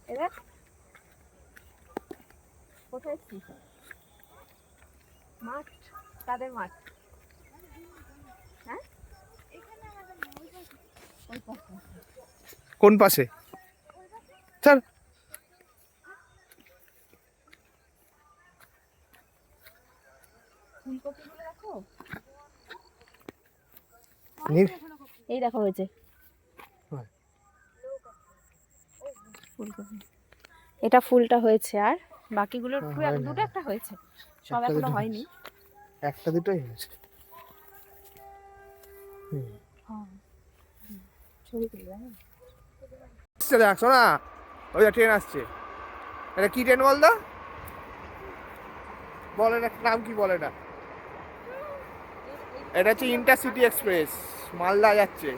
এবার কোথায় এসেছিস? মাঠ? কাদের মাঠ? হ্যাঁ, কোন পাশে? চল। ফুলকপিগুলো দেখো, নীল- এই দেখো হয়েছে হ্যাঁ। ফুলকপি। এটা ফুলটা হয়েছে, আর বাকিগুলো হয় না। দুটো একটা হয়েছে, সব একটা এখনো দুটো হয়নি। একটা দুটোই হয়েছে। ছবি তুলবে হ্যাঁ। দেখ শোনা, ওই ট্রেন আসছে। এটা কি ট্রেন বল তো? বলে না, নাম কি বলে না? এটা হচ্ছে ইন্টারসিটি এক্সপ্রেস, মালদা যাচ্ছে।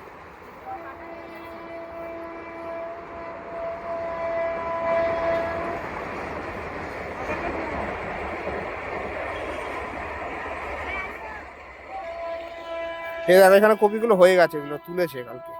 এই দেখো এখানে কপিগুলো হয়ে গেছে, এগুলো তুলেছে কালকে।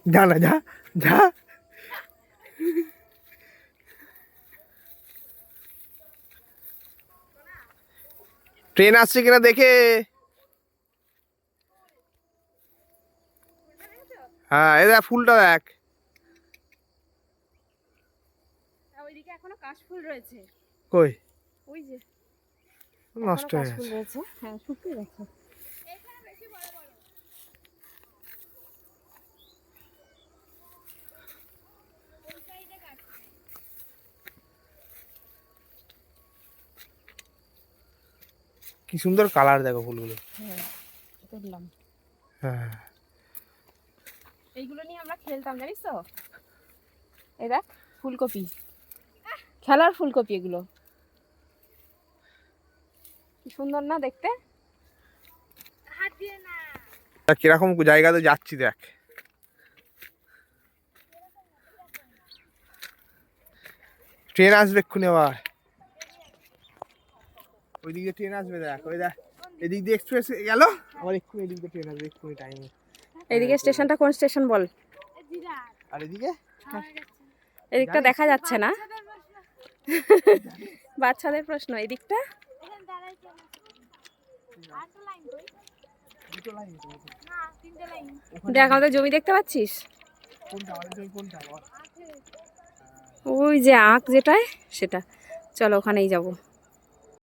যা না, যা যা। ট্রেন আসছে কিনা দেখে। হ্যাঁ, এই দেখ ফুলটা দেখ। ওইদিকে এখনো কাশফুল রয়েছে। কই? ওই যে নষ্ট হয়ে কাশফুল গেছে। রয়েছে, হ্যাঁ শুকিয়ে গেছে। কি সুন্দর কালার দেখো ফুলগুলো। হ্যাঁ তুললাম। হ্যাঁ, এইগুলো নিয়ে আমরা খেলতাম জানিস তো। এই দেখ ফুলকপি, খেলার ফুলকপি এগুলো, কি সুন্দর না দেখতে। কিরকম জায়গাতে যাচ্ছি দেখ। ট্রেন আসবে এক্ষুনি আবার। ওই দিকে ট্রেন আসবে দেখ, ওই দেখ এদিক দিয়ে এক্সপ্রেস গেল, আবার এক্ষুনি এদিক দিয়ে ট্রেন আসবে এক্ষুনি টাইমে। এদিকে স্টেশনটা কোন স্টেশন বল? আর এদিকে এদিকটা দেখা যাচ্ছে না, বাচ্চাদের প্রশ্ন। এদিকটা দেখ, আমাদের জমি দেখতে পাচ্ছিস? ওই যে আঁক যেটায় সেটা, চলো ওখানেই যাবো।